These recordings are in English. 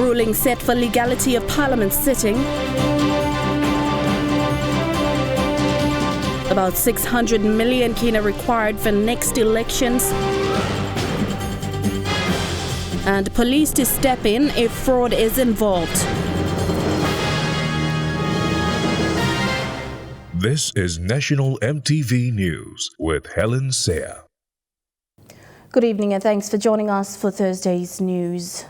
Ruling set for legality of Parliament sitting. About 600 million kina required for next elections. And police to step in if fraud is involved. This is National EMTV News with Helen Seah. Good evening and thanks for joining us for Thursday's news.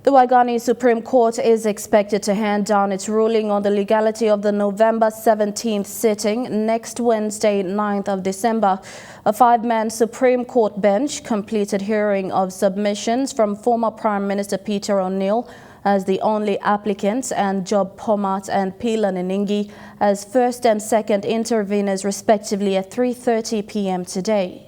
The Waigani Supreme Court is expected to hand down its ruling on the legality of the November 17th sitting next Wednesday, 9th of December. A five-man Supreme Court bench completed hearing of submissions from former Prime Minister Peter O'Neill as the only applicants and Job Pomat and Pila Niningi as first and second interveners respectively at 3:30 p.m. today.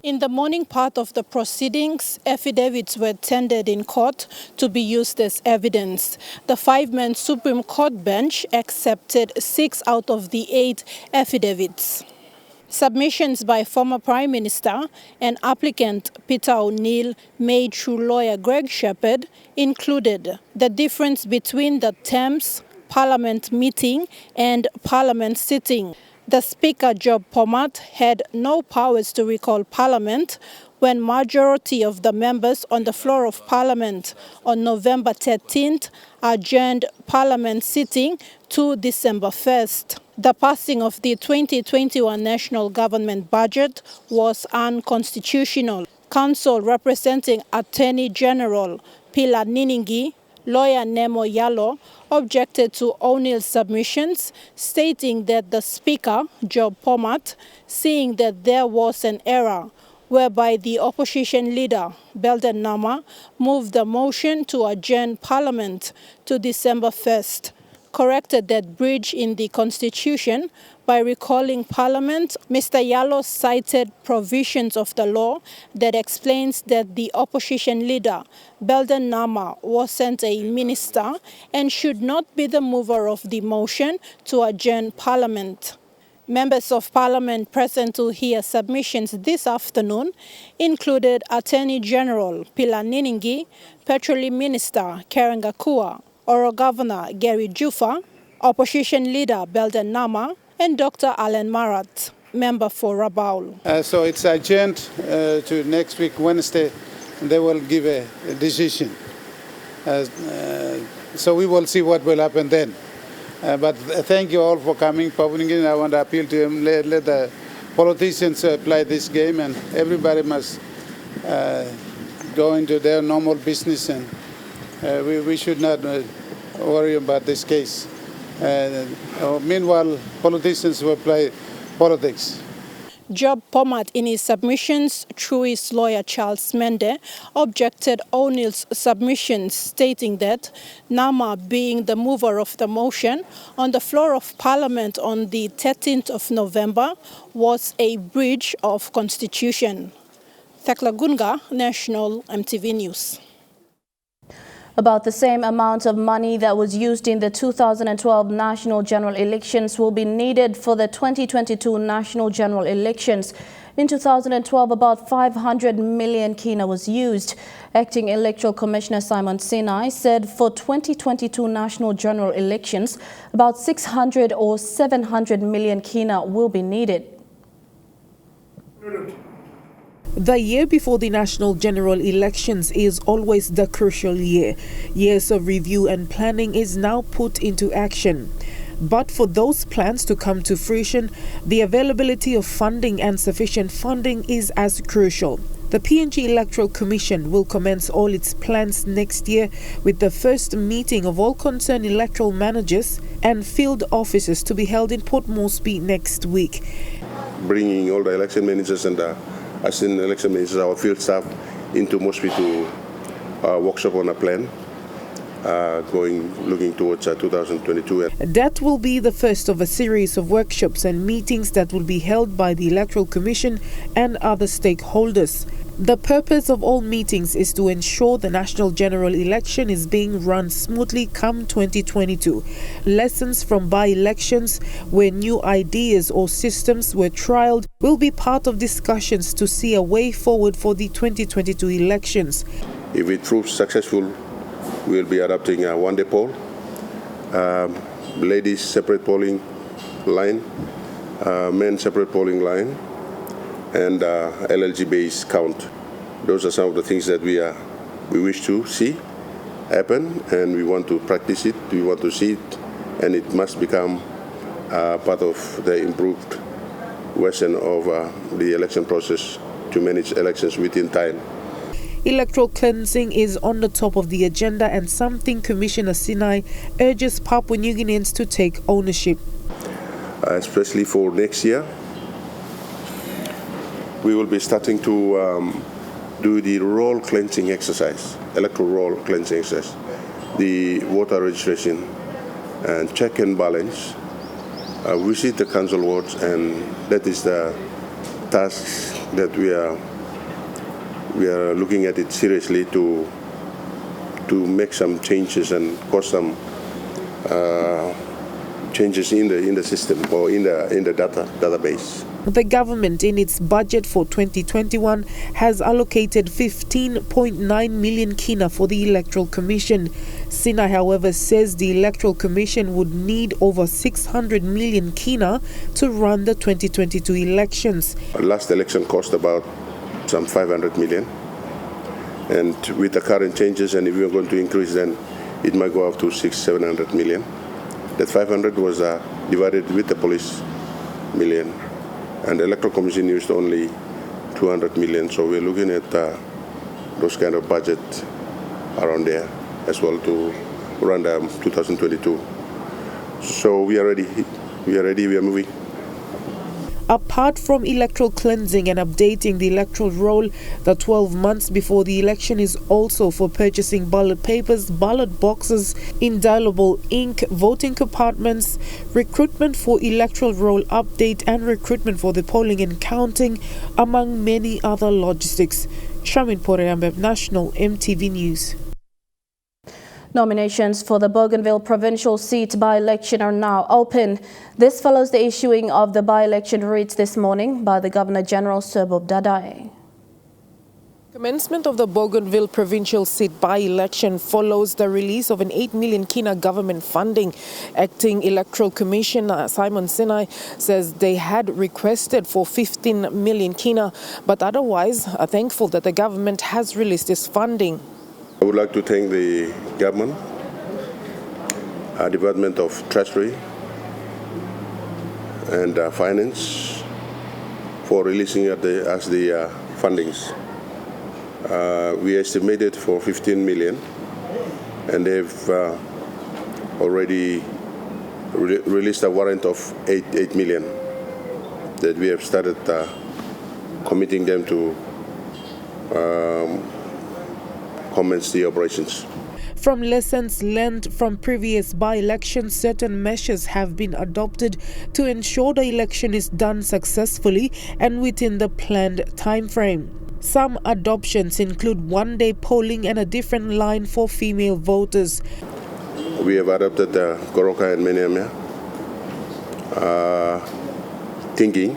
In the morning part of the proceedings, affidavits were tendered in court to be used as evidence. The five-man Supreme Court bench accepted 6 out of the 8 affidavits. Submissions by former Prime Minister and applicant Peter O'Neill made through lawyer Greg Shepherd included the difference between the terms Parliament meeting and Parliament sitting. The Speaker, Job Pomat, had no powers to recall Parliament when majority of the members on the floor of Parliament on November 13th adjourned Parliament sitting to December 1st. The passing of the 2021 National Government Budget was unconstitutional. Counsel representing Attorney General Pila Niningi, lawyer Nemo Yalo, objected to O'Neill's submissions, stating that the Speaker, Job Pomat, seeing that there was an error whereby the opposition leader, Belden Nama, moved the motion to adjourn Parliament to December 1st, corrected that breach in the Constitution by recalling Parliament. Mr. Yalo cited provisions of the law that explains that the opposition leader, Belden Nama, wasn't a minister and should not be the mover of the motion to adjourn Parliament. Members of Parliament present to hear submissions this afternoon included Attorney General Pila Niningi, Petroleum Minister Karen Gakua, Oro Governor Gary Jufa, Opposition Leader Belden Nama, and Dr. Alan Marat, member for Rabaul. So it's adjourned to next week, Wednesday, and they will give a decision. So we will see what will happen then. But thank you all for coming. I want to appeal to them, let the politicians play this game, and everybody must go into their normal business, and we should not worry about this case. Meanwhile, politicians will play politics. Job Pomat, in his submissions through his lawyer Charles Mende, objected O'Neill's submissions, stating that Nama, being the mover of the motion on the floor of Parliament on the 13th of November, was a breach of Constitution. Thakla Gunga, National EMTV News. About the same amount of money that was used in the 2012 national general elections will be needed for the 2022 national general elections. In 2012, about 500 million kina was used. Acting Electoral Commissioner Simon Sinai said for 2022 national general elections, about 600 or 700 million kina will be needed. The year before the national general elections is always the crucial year. Years of review and planning is now put into action. But for those plans to come to fruition, the availability of funding and sufficient funding is as crucial. The PNG Electoral Commission will commence all its plans next year with the first meeting of all concerned electoral managers and field officers to be held in Port Moresby next week. Bringing all the election managers and assistant election managers, our field staff, into Moresby to workshop on a plan looking towards 2022. That will be the first of a series of workshops and meetings that will be held by the Electoral Commission and other stakeholders. The purpose of all meetings is to ensure the national general election is being run smoothly come 2022. Lessons from by-elections where new ideas or systems were trialed will be part of discussions to see a way forward for the 2022 elections. If it proves successful, we'll be adopting a one-day poll, ladies separate polling line, men separate polling line, and LLG-based count. Those are some of the things that we wish to see happen, and we want to practice it. We want to see it, and it must become part of the improved version of the election process to manage elections within time. Electoral cleansing is on the top of the agenda and something Commissioner Sinai urges Papua New Guineans to take ownership. Especially for next year, we will be starting to do the roll cleansing exercise, electoral roll cleansing exercise, the voter registration and check and balance, visit the council wards, and that is the task that we are looking at it seriously to make some changes and cause some changes in the system or in the database. The government, in its budget for 2021, has allocated 15.9 million kina for the Electoral Commission. Sinai, however, says the Electoral Commission would need over 600 million kina to run the 2022 elections. Last election cost about some 500 million. And with the current changes, and if we are going to increase, then it might go up to 600-700 million. That 500 was divided with the police million. And the Electoral Commission used only 200 million. So we're looking at those kind of budget around there as well to run 2022. So we are ready. We are moving. Apart from electoral cleansing and updating the electoral roll, the 12 months before the election is also for purchasing ballot papers, ballot boxes, indelible ink, voting compartments, recruitment for electoral roll update and recruitment for the polling and counting, among many other logistics. Shamin Poreambeb, National EMTV News. Nominations for the Bougainville provincial seat by-election are now open. This follows the issuing of the by-election writ this morning by the Governor-General Serbob Dadai. Commencement of the Bougainville provincial seat by-election follows the release of an 8 million kina government funding. Acting Electoral Commissioner Simon Sinai says they had requested for 15 million kina, but otherwise are thankful that the government has released this funding. I would like to thank the government, Department of Treasury and Finance for releasing us the fundings. We estimated for 15 million, and they've already released a warrant of 8 million that we have started committing them to commence the operations. From lessons learned from previous by-elections, certain measures have been adopted to ensure the election is done successfully and within the planned time frame. Some adoptions include one-day polling and a different line for female voters. We have adopted the Goroka and Menyamia thinking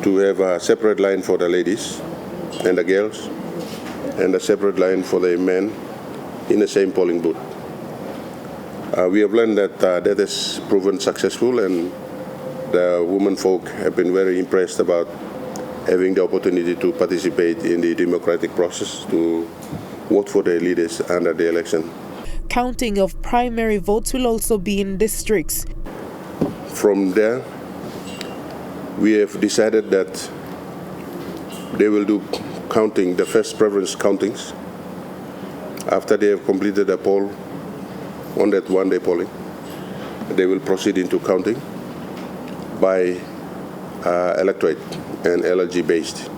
to have a separate line for the ladies and the girls, and a separate line for the men in the same polling booth. We have learned that that has proven successful, and the women folk have been very impressed about having the opportunity to participate in the democratic process, to vote for their leaders under the election. Counting of primary votes will also be in districts. From there, we have decided that they will do counting, the first preference countings, after they have completed a poll on that one-day polling. They will proceed into counting by electorate and LLG based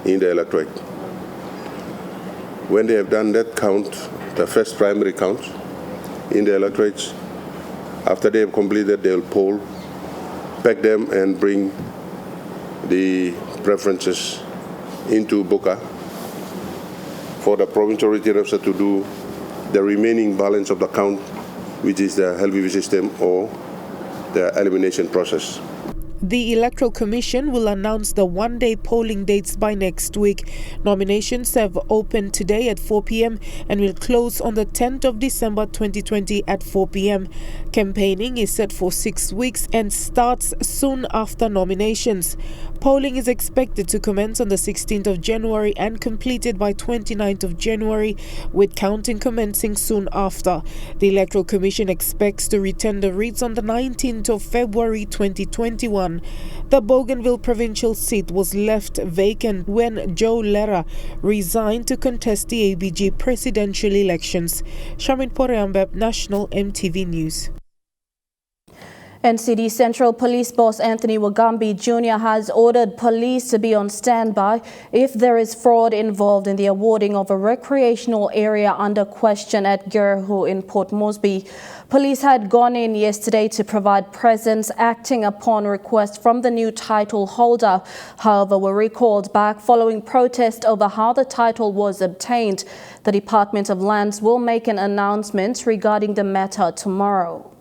in the electorate. When they have done that count, the first primary count in the electorates, after they have completed, they will poll, pack them and bring the preferences into Boca for the provincial return officer to do the remaining balance of the count, which is the LVV system or the elimination process. The Electoral Commission will announce the one-day polling dates by next week. Nominations have opened today at 4 p.m. and will close on the 10th of December 2020 at 4 p.m. Campaigning is set for 6 weeks and starts soon after nominations. Polling is expected to commence on the 16th of January and completed by 29th of January, with counting commencing soon after. The Electoral Commission expects to return the reads on the 19th of February 2021. The Bougainville provincial seat was left vacant when Joe Lera resigned to contest the ABG presidential elections. Shamin Poreambeb, National MTV News. NCD Central Police Boss Anthony Wagambi Jr. has ordered police to be on standby if there is fraud involved in the awarding of a recreational area under question at Gerehu in Port Moresby. Police had gone in yesterday to provide presence, acting upon request from the new title holder. However, were recalled back following protest over how the title was obtained. The Department of Lands will make an announcement regarding the matter tomorrow.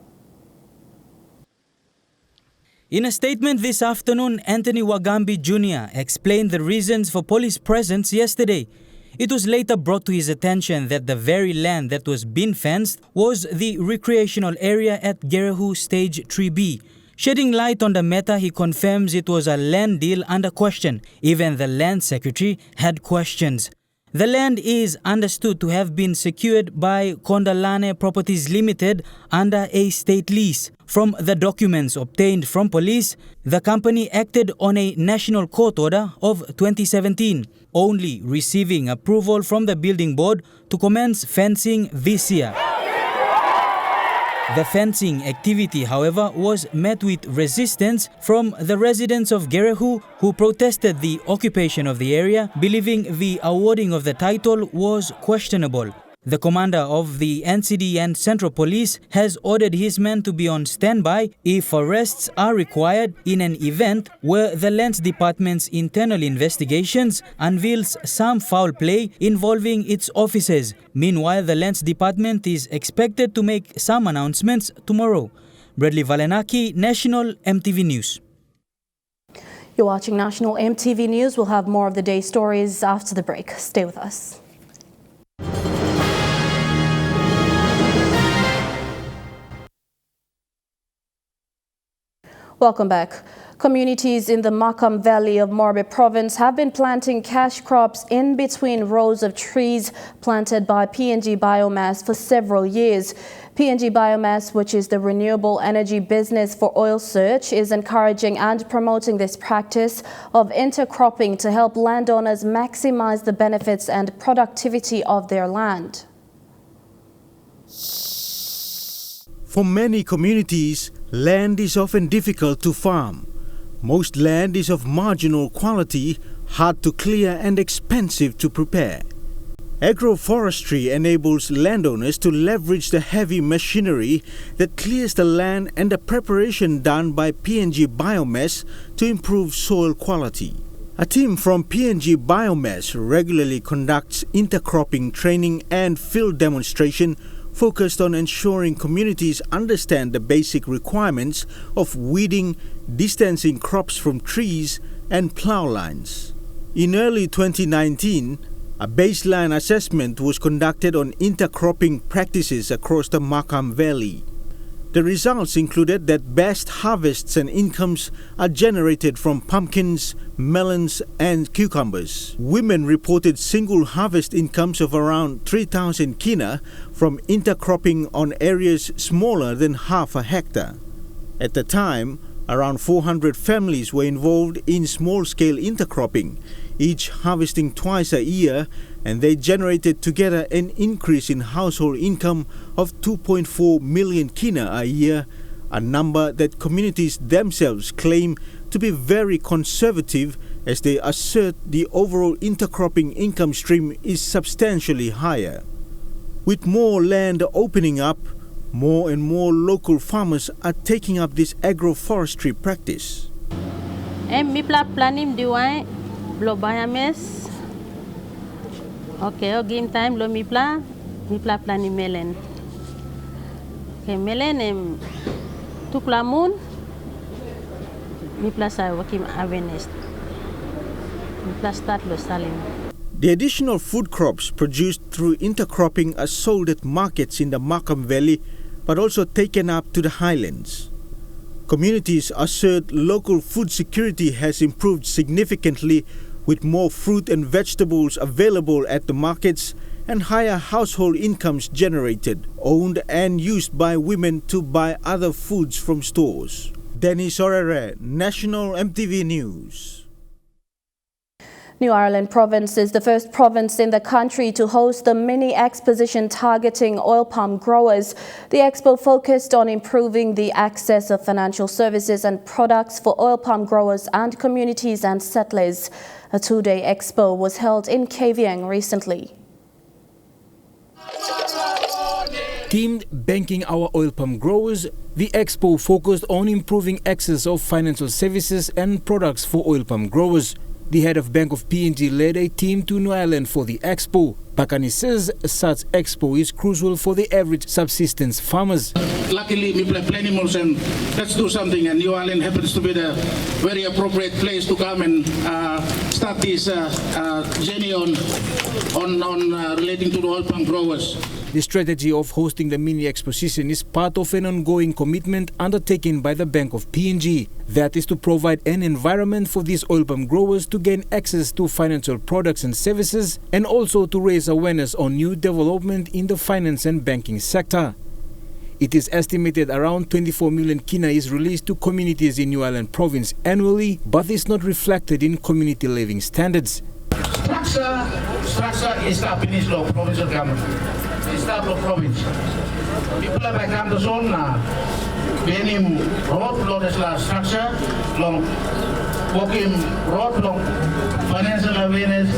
In a statement this afternoon, Anthony Wagambi Jr. explained the reasons for police presence yesterday. It was later brought to his attention that the very land that was being fenced was the recreational area at Gerehu Stage 3B. Shedding light on the matter, he confirms it was a land deal under question. Even the land secretary had questions. The land is understood to have been secured by Kondalane Properties Limited under a state lease. From the documents obtained from police, the company acted on a national court order of 2017, only receiving approval from the building board to commence fencing this year. The fencing activity, however, was met with resistance from the residents of Gerehu, who protested the occupation of the area, believing the awarding of the title was questionable. The commander of the NCD and Central Police has ordered his men to be on standby if arrests are required in an event where the Lands Department's internal investigations unveils some foul play involving its officers. Meanwhile, the Lands Department is expected to make some announcements tomorrow. Bradley Valenaki, National MTV News. You're watching National MTV News. We'll have more of the day's stories after the break. Stay with us. Welcome back. Communities in the Makam Valley of Morbe Province have been planting cash crops in between rows of trees planted by PNG Biomass for several years. PNG Biomass, which is the renewable energy business for oil search, is encouraging and promoting this practice of intercropping to help landowners maximize the benefits and productivity of their land. For many communities, land is often difficult to farm. Most land is of marginal quality, hard to clear and expensive to prepare. Agroforestry enables landowners to leverage the heavy machinery that clears the land and the preparation done by PNG Biomass to improve soil quality. A team from PNG Biomass regularly conducts intercropping training and field demonstration focused on ensuring communities understand the basic requirements of weeding, distancing crops from trees, and plow lines. In early 2019, a baseline assessment was conducted on intercropping practices across the Makam Valley. The results included that best harvests and incomes are generated from pumpkins, melons, and cucumbers. Women reported single harvest incomes of around 3,000 kina from intercropping on areas smaller than half a hectare. At the time, around 400 families were involved in small-scale intercropping, each harvesting twice a year, and they generated together an increase in household income of 2.4 million kina a year, a number that communities themselves claim to be very conservative, as they assert the overall intercropping income stream is substantially higher. With more land opening up, more and more local farmers are taking up this agroforestry practice. Okay, game time lo mi pla plani melen. Okay, melen tukla moon. Mi plus I work in awareness. Mi plus start lo selling. The additional food crops produced through intercropping are sold at markets in the Markham Valley, but also taken up to the highlands. Communities assert local food security has improved significantly, with more fruit and vegetables available at the markets and higher household incomes generated, owned and used by women to buy other foods from stores. Dennis Orere, National MTV News. New Ireland Province is the first province in the country to host the mini exposition targeting oil palm growers. The expo focused on improving the access of financial services and products for oil palm growers and communities and settlers. A two-day expo was held in Kavieng recently. Themed Banking Our Oil Palm Growers, the expo focused on improving access of financial services and products for oil palm growers. The head of Bank of PNG led a team to New Ireland for the expo. Bakani says such expo is crucial for the average subsistence farmers. Luckily, we play plenty more and let's do something, and New Ireland happens to be the very appropriate place to come and start this journey on relating to the oil palm growers. The strategy of hosting the mini exposition is part of an ongoing commitment undertaken by the Bank of PNG. That is to provide an environment for these oil palm growers to gain access to financial products and services, and also to raise awareness on new development in the finance and banking sector. It is estimated around 24 million kina is released to communities in New Ireland Province annually, but is not reflected in community living standards. Structure is the finished law, provincial government. It's the law province. People have come to zone any road, law structure, long walking road, long financial awareness,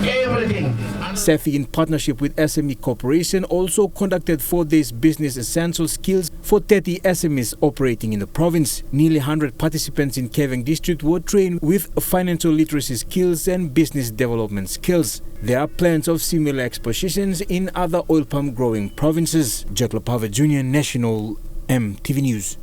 everything. SEFI, in partnership with SME Corporation, also conducted 4 days business essential skills for 30 SMEs operating in the province. Nearly 100 participants in Kavieng district were trained with financial literacy skills and business development skills. There are plans of similar expositions in other oil palm growing provinces. Jack Lopava Jr., National MTV News.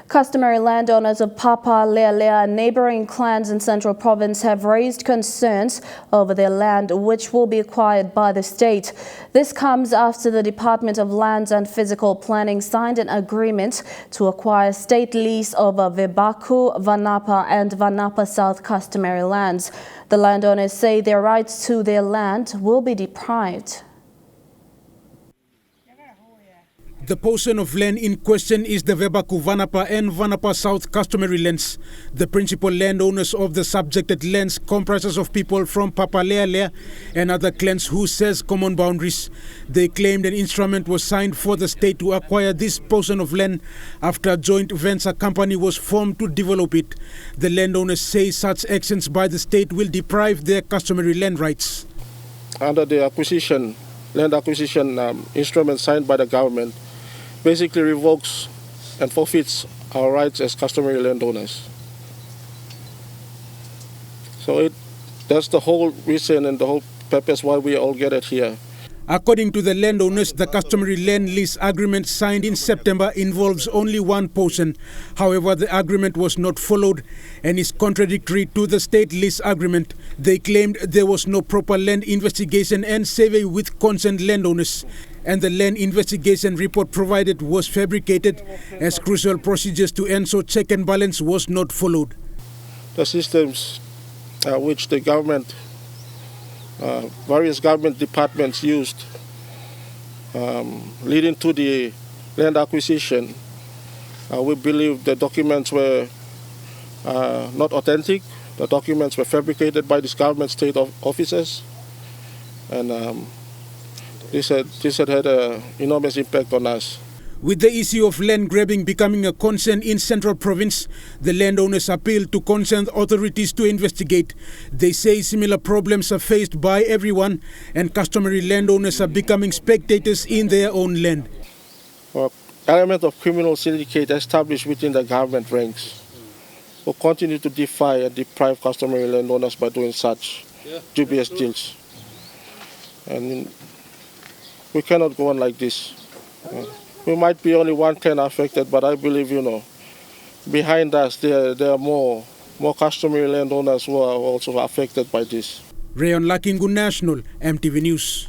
Customary landowners of Papa Lealea and neighboring clans in Central Province have raised concerns over their land, which will be acquired by the state. This comes after the Department of Lands and Physical Planning signed an agreement to acquire state lease over Vebaku, Vanapa and Vanapa South customary lands. The landowners say their rights to their land will be deprived. The portion of land in question is the Vebaku, Vanapa and Vanapa South customary lands. The principal landowners of the subjected lands comprises of people from Papa Lealea and other clans who share common boundaries. They claimed an instrument was signed for the state to acquire this portion of land after a joint venture company was formed to develop it. The landowners say such actions by the state will deprive their customary land rights. Under the land acquisition instrument signed by the government, basically revokes and forfeits our rights as customary landowners. So that's the whole reason and the whole purpose why we all gathered here. According to the landowners, the customary land lease agreement signed in September involves only one portion. However, the agreement was not followed and is contradictory to the state lease agreement. They claimed there was no proper land investigation and survey with concerned landowners, and the land investigation report provided was fabricated as crucial procedures to ensure check and balance was not followed. The systems which the government, various government departments used leading to the land acquisition, we believe the documents were not authentic. The documents were fabricated by these government state officers, and this had had an enormous impact on us. With the issue of land grabbing becoming a concern in Central Province, the landowners appeal to concerned authorities to investigate. They say similar problems are faced by everyone, and customary landowners are becoming spectators in their own land. Element of criminal syndicate established within the government ranks will continue to defy and deprive customary landowners by doing such dubious deals. And we cannot go on like this. We might be only one clan affected, but I believe, behind us, there are more customary landowners who are also affected by this. Rayon Lakingu National, MTV News.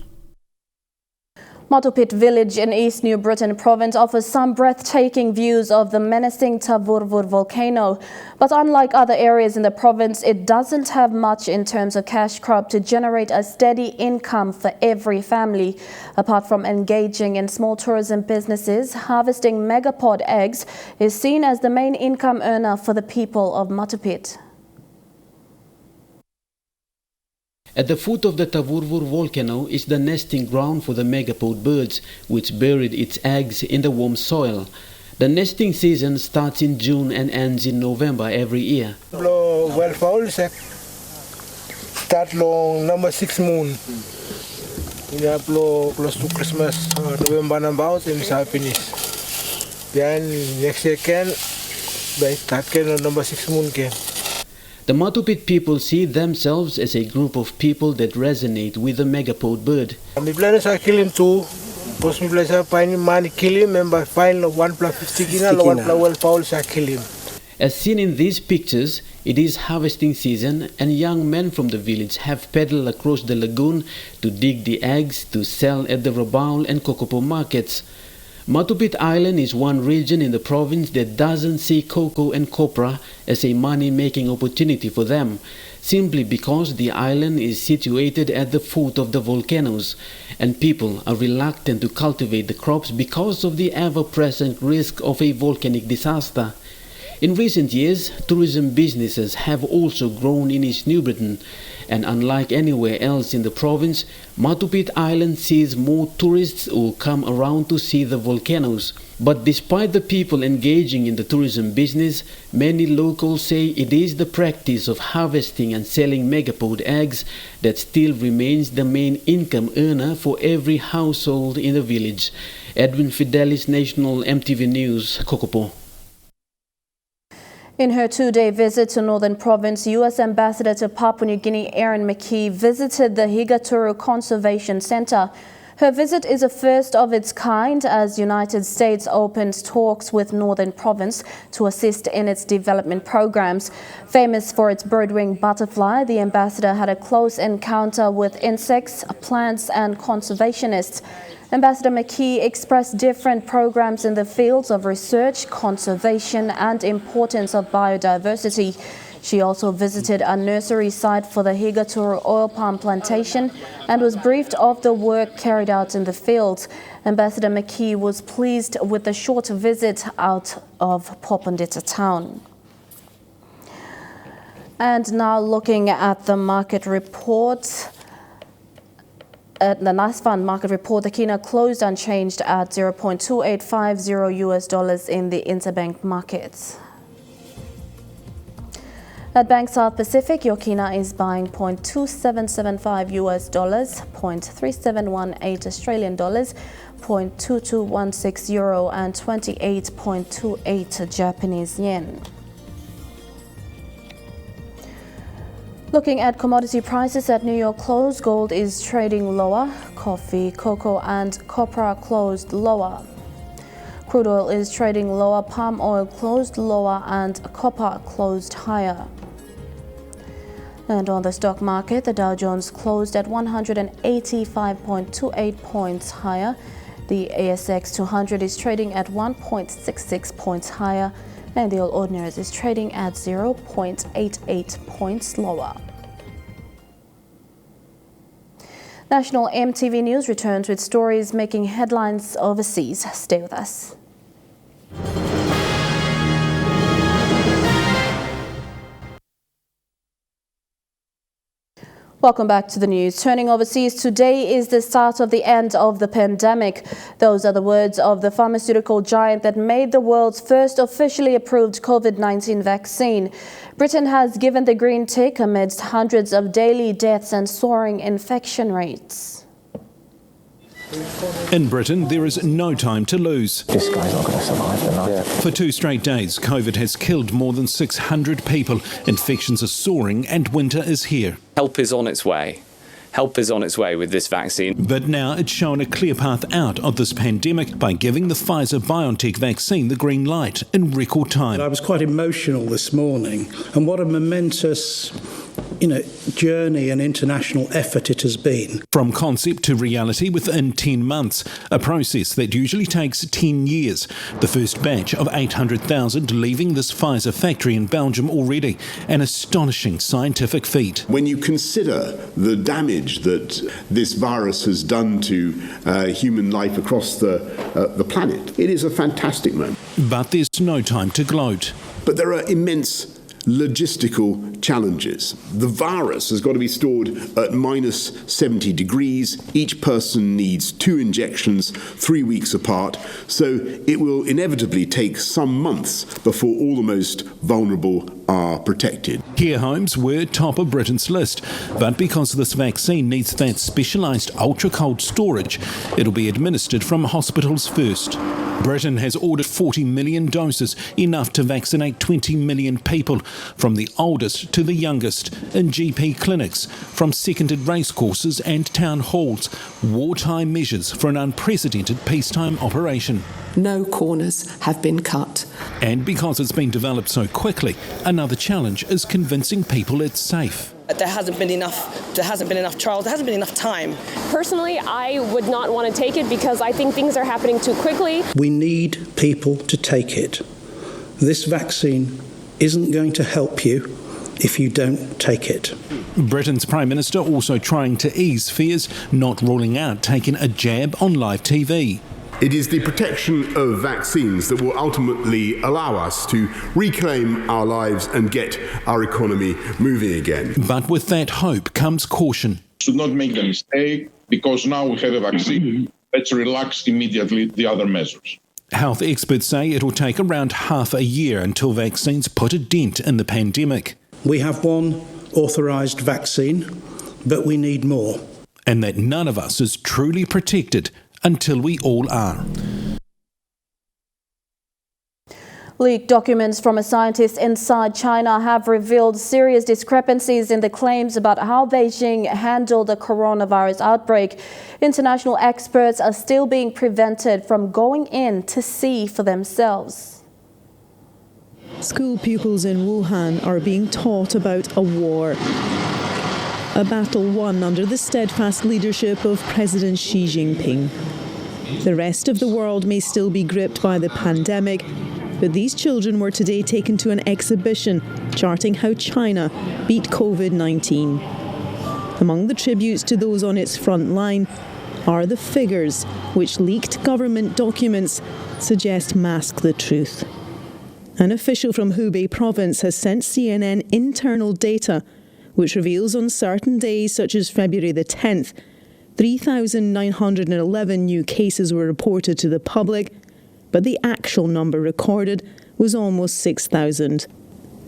Matupit village in East New Britain province offers some breathtaking views of the menacing Tavurvur volcano. But unlike other areas in the province, it doesn't have much in terms of cash crop to generate a steady income for every family. Apart from engaging in small tourism businesses, harvesting megapod eggs is seen as the main income earner for the people of Matupit. At the foot of the Tavurvur volcano is the nesting ground for the megapod birds, which buried its eggs in the warm soil. The nesting season starts in June and ends in November every year. Well fowl start long number 6 moon. We have close to Christmas, November and about and finish. Then next year can by start can number 6 moon can. The Matupit people see themselves as a group of people that resonate with the megapod bird. My plans are kill him too. Because my plans are find money kill him and by fine 1 plus 50 kina, 1 plus well fowls are kill him. As seen in these pictures, it is harvesting season and young men from the village have paddled across the lagoon to dig the eggs to sell at the Rabaul and Kokopo markets. Matupit Island is one region in the province that doesn't see cocoa and copra as a money-making opportunity for them, simply because the island is situated at the foot of the volcanoes, and people are reluctant to cultivate the crops because of the ever-present risk of a volcanic disaster. In recent years, tourism businesses have also grown in East New Britain, and unlike anywhere else in the province, Matupit Island sees more tourists who come around to see the volcanoes. But despite the people engaging in the tourism business, many locals say it is the practice of harvesting and selling megapod eggs that still remains the main income earner for every household in the village. Edwin Fidelis, National MTV News, Kokopo. In her 2-day visit to Northern Province, U.S. Ambassador to Papua New Guinea Erin McKee visited the Higaturu Conservation Centre. Her visit is a first of its kind as United States opens talks with Northern Province to assist in its development programs. Famous for its bird-winged butterfly, the ambassador had a close encounter with insects, plants and conservationists. Ambassador McKee expressed different programs in the fields of research, conservation and importance of biodiversity. She also visited a nursery site for the Higaturu oil palm plantation and was briefed of the work carried out in the field. Ambassador McKee was pleased with the short visit out of Popondetta town. And now looking at the market report. The Nice Fund market report, the Kina closed unchanged at $0.2850 in the interbank markets. At Bank South Pacific, your Kina is buying $0.2775 $0.3718 Australian dollars, $0.2216 and 28.28 Japanese yen. Looking at commodity prices at New York close, gold is trading lower. Coffee, cocoa and copra closed lower. Crude oil is trading lower. Palm oil closed lower and copper closed higher. And on the stock market, the Dow Jones closed at 185.28 points higher. The ASX 200 is trading at 1.66 points higher. And the All Ordinaries is trading at 0.88 points lower. National MTV News returns with stories making headlines overseas. Stay with us. Welcome back to the news. Turning overseas, today is the start of the end of the pandemic. Those are the words of the pharmaceutical giant that made the world's first officially approved COVID-19 vaccine. Britain has given the green tick amidst hundreds of daily deaths and soaring infection rates. In Britain, there is no time to lose. This guy's not going to survive the night. For 2 straight days, COVID has killed more than 600 people. Infections are soaring and winter is here. Help is on its way. help is on its way with this vaccine. But now it's shown a clear path out of this pandemic by giving the Pfizer-BioNTech vaccine the green light in record time. I was quite emotional this morning, and what a momentous journey and international effort it has been. From concept to reality within 10 months, a process that usually takes 10 years. The first batch of 800,000 leaving this Pfizer factory in Belgium already. An astonishing scientific feat. When you consider the damage that this virus has done to human life across the planet, it is a fantastic moment. But there's no time to gloat. But there are immense logistical challenges. The virus has got to be stored at minus 70 degrees. Each person needs 2 injections 3 weeks apart. So it will inevitably take some months before all the most vulnerable are protected. Care homes were top of Britain's list, but because this vaccine needs that specialised ultra-cold storage, it'll be administered from hospitals first. Britain has ordered 40 million doses, enough to vaccinate 20 million people, from the oldest to the youngest, in GP clinics, from seconded racecourses and town halls. Wartime measures for an unprecedented peacetime operation. No corners have been cut. And because it's been developed so quickly, another challenge is convincing people it's safe. There hasn't been enough trials, there hasn't been enough time. Personally, I would not want to take it because I think things are happening too quickly. We need people to take it. This vaccine isn't going to help you if you don't take it. Britain's Prime Minister also trying to ease fears, not ruling out taking a jab on live TV. It is the protection of vaccines that will ultimately allow us to reclaim our lives and get our economy moving again. But with that hope comes caution. Should not make the mistake, because now we have a vaccine, let's relax immediately the other measures. Health experts say it'll take around half a year until vaccines put a dent in the pandemic. We have one authorised vaccine, but we need more. And that none of us is truly protected until we all are. Leaked documents from a scientist inside China have revealed serious discrepancies in the claims about how Beijing handled the coronavirus outbreak. International experts are still being prevented from going in to see for themselves. School pupils in Wuhan are being taught about a war. A battle won under the steadfast leadership of President Xi Jinping. The rest of the world may still be gripped by the pandemic, but these children were today taken to an exhibition charting how China beat COVID-19. Among the tributes to those on its front line are the figures which leaked government documents suggest mask the truth. An official from Hubei province has sent CNN internal data which reveals on certain days, such as February the 10th, 3,911 new cases were reported to the public, but the actual number recorded was almost 6,000.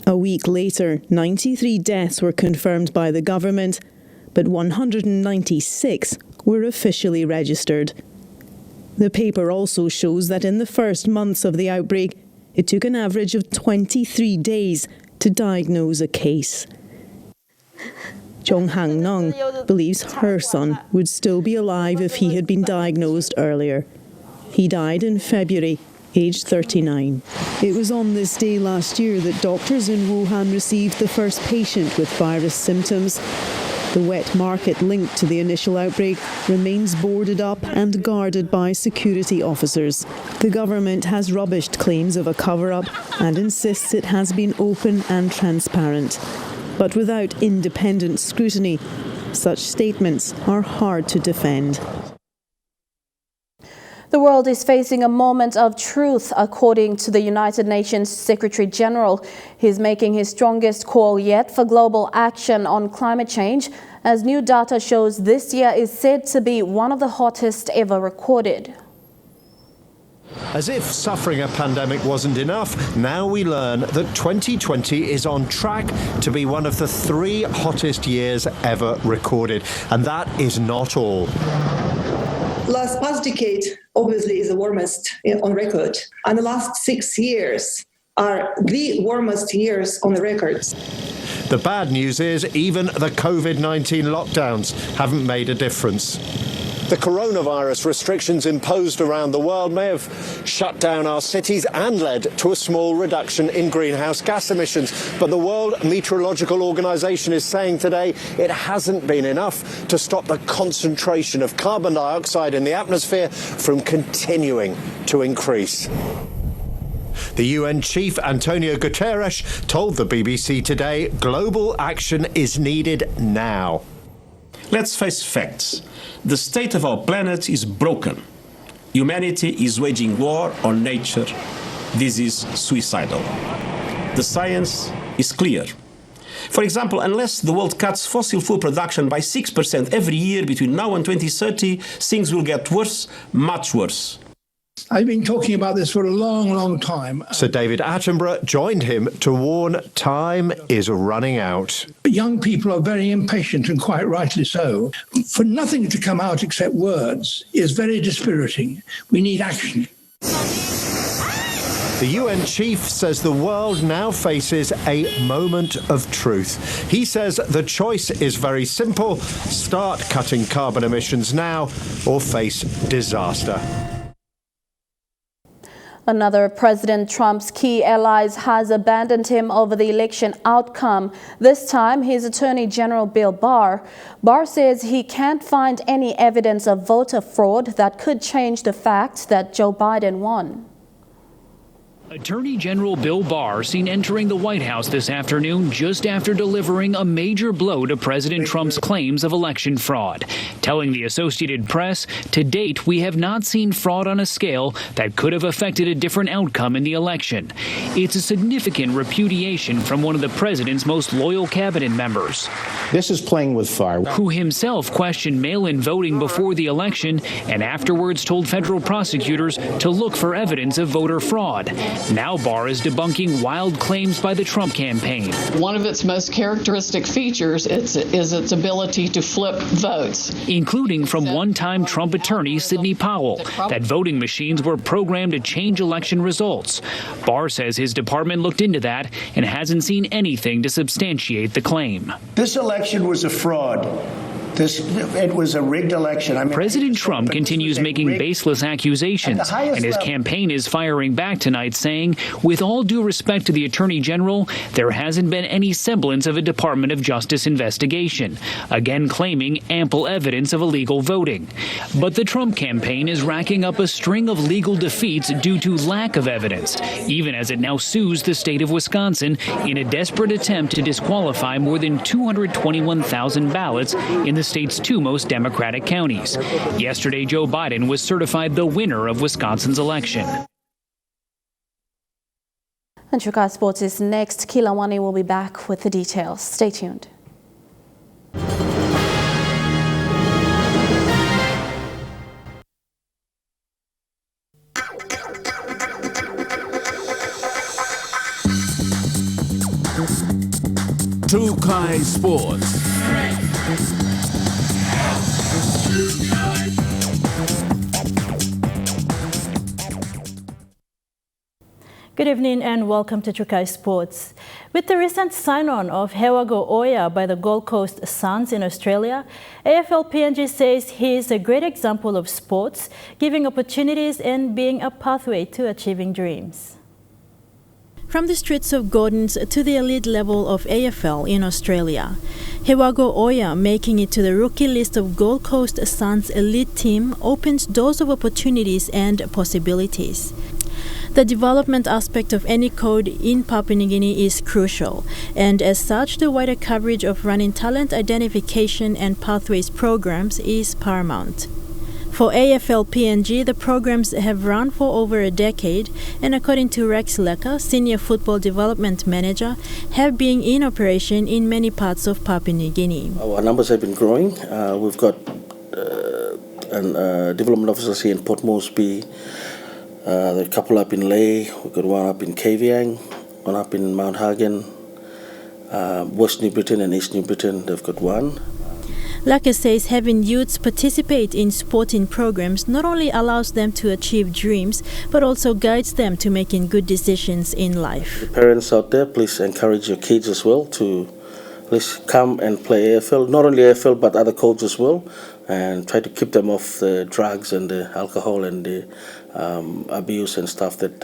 A week later, 93 deaths were confirmed by the government, but 196 were officially registered. The paper also shows that in the first months of the outbreak, it took an average of 23 days to diagnose a case. Chong Hang-nong believes her son would still be alive if he had been diagnosed earlier. He died in February, aged 39. It was on this day last year that doctors in Wuhan received the first patient with virus symptoms. The wet market linked to the initial outbreak remains boarded up and guarded by security officers. The government has rubbished claims of a cover-up and insists it has been open and transparent. But without independent scrutiny, such statements are hard to defend. The world is facing a moment of truth, according to the United Nations Secretary General. He's making his strongest call yet for global action on climate change, as new data shows this year is said to be one of the hottest ever recorded. As if suffering a pandemic wasn't enough, now we learn that 2020 is on track to be one of the 3 hottest years ever recorded. And that is not all. Last past decade, obviously, is the warmest on record. And the last 6 years are the warmest years on the record. The bad news is even the COVID-19 lockdowns haven't made a difference. The coronavirus restrictions imposed around the world may have shut down our cities and led to a small reduction in greenhouse gas emissions. But the World Meteorological Organization is saying today it hasn't been enough to stop the concentration of carbon dioxide in the atmosphere from continuing to increase. The UN chief, Antonio Guterres, told the BBC today global action is needed now. Let's face facts. The state of our planet is broken. Humanity is waging war on nature. This is suicidal. The science is clear. For example, unless the world cuts fossil fuel production by 6% every year between now and 2030, things will get worse, much worse. I've been talking about this for a long, long time. Sir David Attenborough joined him to warn time is running out. Young people are very impatient, and quite rightly so. For nothing to come out except words is very dispiriting. We need action. The UN chief says the world now faces a moment of truth. He says the choice is very simple: start cutting carbon emissions now or face disaster. Another of President Trump's key allies has abandoned him over the election outcome. This time, his Attorney General Bill Barr. Barr says he can't find any evidence of voter fraud that could change the fact that Joe Biden won. Attorney General Bill Barr seen entering the White House this afternoon just after delivering a major blow to President Trump's claims of election fraud, telling the Associated Press, "To date, we have not seen fraud on a scale that could have affected a different outcome in the election." It's a significant repudiation from one of the president's most loyal cabinet members. This is playing with fire. Who himself questioned mail-in voting before the election and afterwards told federal prosecutors to look for evidence of voter fraud. Now Barr is debunking wild claims by the Trump campaign. One of its most characteristic features is its ability to flip votes. Including from one-time Trump attorney Sidney Powell, that voting machines were programmed to change election results. Barr says his department looked into that and hasn't seen anything to substantiate the claim. This election was a fraud. It was a rigged election. President Trump continues making baseless accusations, and his campaign is firing back tonight, saying, with all due respect to the Attorney General, there hasn't been any semblance of a Department of Justice investigation, again claiming ample evidence of illegal voting. But the Trump campaign is racking up a string of legal defeats due to lack of evidence, even as it now sues the state of Wisconsin in a desperate attempt to disqualify more than 221,000 ballots in the state's two most Democratic counties. Yesterday, Joe Biden was certified the winner of Wisconsin's election. And Chukai Sports is next. Kilawani will be back with the details. Stay tuned. Chukai Sports. Good evening and welcome to Chukai Sports. With the recent sign-on of Hewago Oya by the Gold Coast Suns in Australia, AFL PNG says he is a great example of sports, giving opportunities and being a pathway to achieving dreams. From the streets of Gordons to the elite level of AFL in Australia, Hewago Oya making it to the rookie list of Gold Coast Suns elite team opens doors of opportunities and possibilities. The development aspect of any code in Papua New Guinea is crucial, and as such, the wider coverage of running talent identification and pathways programs is paramount. For AFL PNG, the programs have run for over a decade, and according to Rex Leka, Senior Football Development Manager, have been in operation in many parts of Papua New Guinea. Our numbers have been growing. We've got development officers here in Port Moresby. There are a couple up in Lae, we've got one up in Kavieng, one up in Mount Hagen, West New Britain and East New Britain, they've got one. Laka says having youths participate in sporting programs not only allows them to achieve dreams, but also guides them to making good decisions in life. The parents out there, please encourage your kids as well to let's come and play AFL. Not only AFL, but other coaches as well, and try to keep them off the drugs and the alcohol and the abuse and stuff that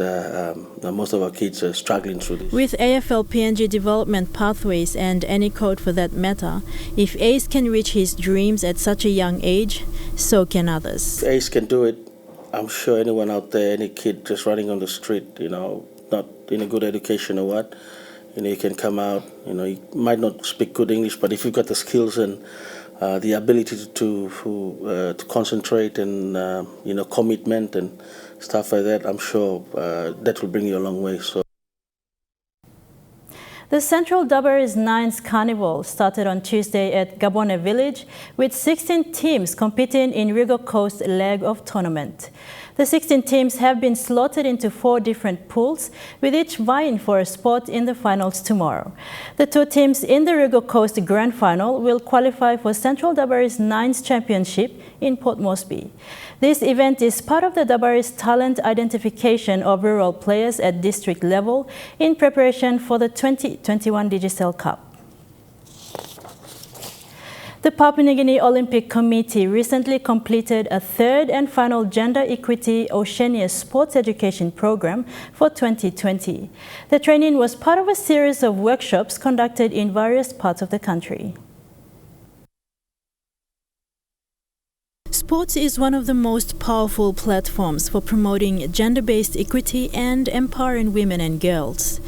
most of our kids are struggling through this. With AFL PNG development pathways and any code for that matter, if Ace can reach his dreams at such a young age, so can others. If Ace can do it, I'm sure anyone out there, any kid just running on the street, not in a good education or what, you can come out, you might not speak good English, but if you've got the skills and the ability to concentrate and, commitment and stuff like that, I'm sure that will bring you a long way. So. The Central Dabaris Nines Carnival started on Tuesday at Gabone Village with 16 teams competing in Rigo Coast leg of tournament. The 16 teams have been slotted into 4 different pools, with each vying for a spot in the finals tomorrow. The 2 teams in the Rigo Coast Grand Final will qualify for Central Dabaris Nines Championship in Port Moresby. This event is part of the Dabaris talent identification of rural players at district level in preparation for the 2021 Digicel Cup. The Papua New Guinea Olympic Committee recently completed a 3rd and final Gender Equity Oceania Sports Education Program for 2020. The training was part of a series of workshops conducted in various parts of the country. Sports is one of the most powerful platforms for promoting gender-based equity and empowering women and girls.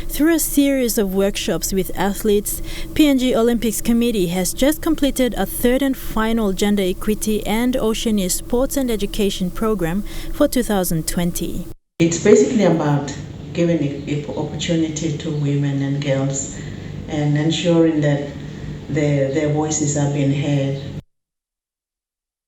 Through a series of workshops with athletes, PNG Olympics Committee has just completed a 3rd and final Gender Equity and Oceania Sports and Education Program for 2020. It's basically about giving opportunity to women and girls and ensuring that their voices are being heard.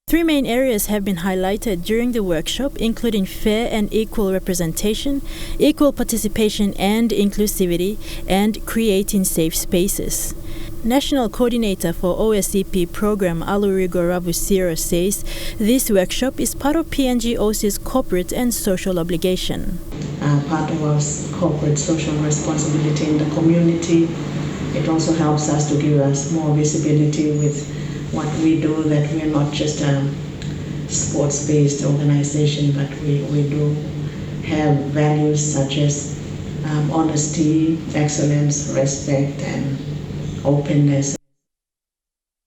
3 main areas have been highlighted during the workshop, including fair and equal representation, equal participation and inclusivity, and creating safe spaces. National Coordinator for OSCP Program Alurigo Ravusira says this workshop is part of PNG OC's corporate and social obligation. Part of our corporate social responsibility in the community. It also helps us to give us more visibility with what we do, that we're not just a sports-based organization, but we do have values such as honesty, excellence, respect, and openness.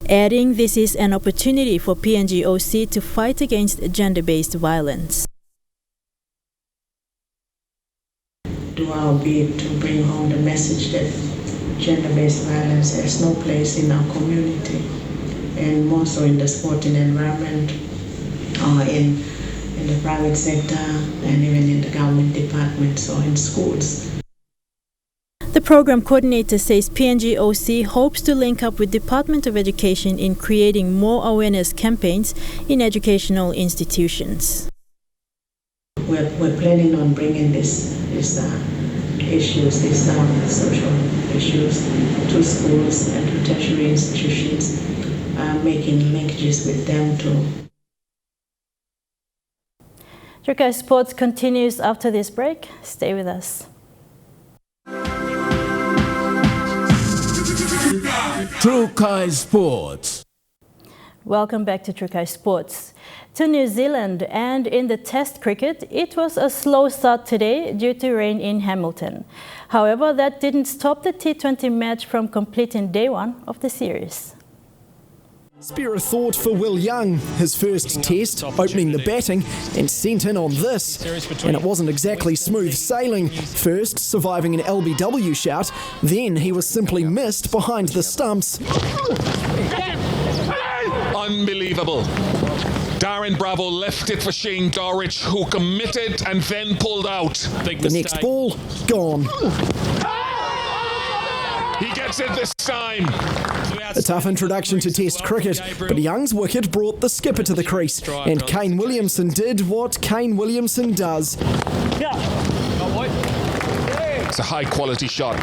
Adding, this is an opportunity for PNG OC to fight against gender-based violence. Do our bit to bring home the message that gender-based violence has no place in our community, and more so in the sporting environment, or in the private sector, and even in the government departments or in schools. The program coordinator says PNG OC hopes to link up with Department of Education in creating more awareness campaigns in educational institutions. We're planning on bringing these issues, these social issues, to schools and to tertiary institutions, making linkages with them too. Trukai Sports continues after this break. Stay with us. Trukai Sports. Welcome back to Trukai Sports. To New Zealand, and in the Test cricket, it was a slow start today due to rain in Hamilton. However, that didn't stop the T20 match from completing day 1 of the series. Spare a thought for Will Young, his first test, opening the batting, and sent in on this. And it wasn't exactly smooth sailing, first surviving an LBW shout, then he was simply missed behind the stumps. Unbelievable. Darren Bravo left it for Shane Dorridge, who committed and then pulled out. The next ball, gone. He gets it this time. A tough introduction to Test cricket, but Young's wicket brought the skipper to the crease, and Kane Williamson did what Kane Williamson does. It's a high-quality shot.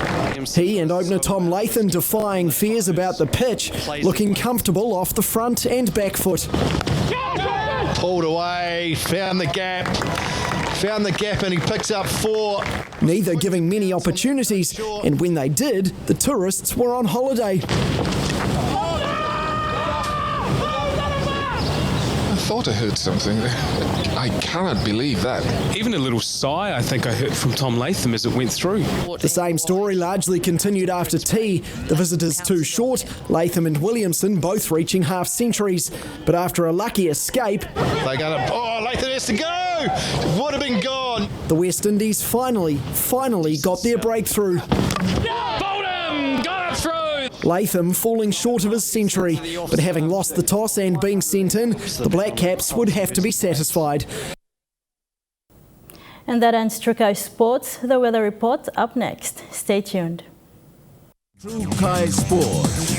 He and opener Tom Lathan defying fears about the pitch, looking comfortable off the front and back foot. Pulled away, found the gap and he picks up 4. neither giving many opportunities, and when they did, the tourists were on holiday. I thought I heard something. I cannot believe that. Even a little sigh I think I heard from Tom Latham as it went through. The same story largely continued after tea. The visitors too short, Latham and Williamson both reaching half centuries. But after a lucky escape... They got a... Oh, Latham has to go! Would have been gone! The West Indies finally got their breakthrough. Latham falling short of his century, but having lost the toss and being sent in, the Black Caps would have to be satisfied. And that ends Trukai Sports. The weather report up next. Stay tuned. Trukai Sports.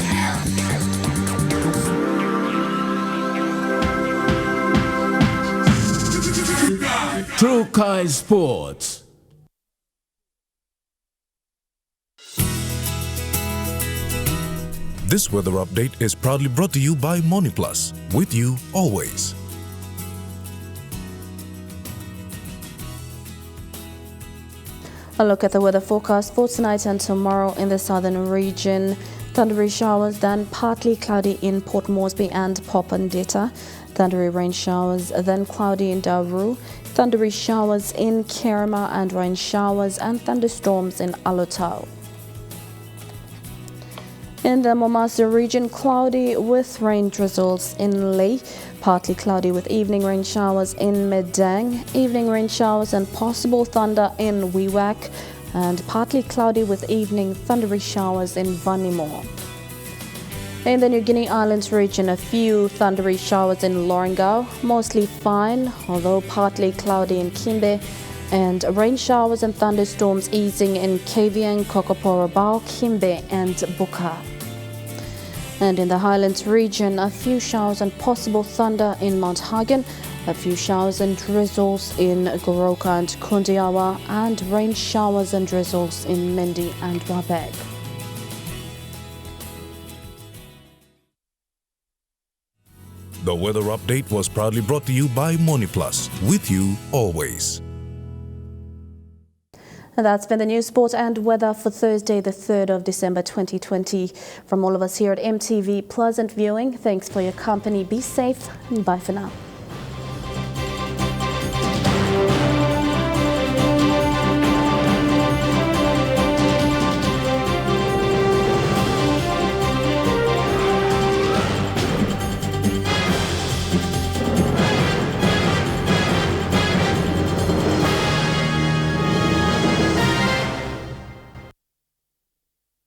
Trukai Sports. This weather update is proudly brought to you by MoniPlus, with you always. A look at the weather forecast for tonight and tomorrow in the southern region. Thundery showers, then partly cloudy in Port Moresby and Popondetta. Thundery rain showers, then cloudy in Daru. Thundery showers in Kerema and rain showers and thunderstorms in Alotau. In the Momasa region, cloudy with rain drizzles in Leh, partly cloudy with evening rain showers in Medang, evening rain showers and possible thunder in Wewak, and partly cloudy with evening thundery showers in Vanimore. In the New Guinea Islands region, a few thundery showers in Lorengau, mostly fine, although partly cloudy in Kimbe, and rain showers and thunderstorms easing in Kavieng, Kokoporabao, Kimbe and Buka. And in the Highlands region, a few showers and possible thunder in Mount Hagen, a few showers and drizzles in Goroka and Kundiawa, and rain showers and drizzles in Mendi and Wabeg. The weather update was proudly brought to you by MoniPlus, with you always. And that's been the news, sport and weather for Thursday, the 3rd of December 2020. From all of us here at EMTV, pleasant viewing. Thanks for your company. Be safe and bye for now.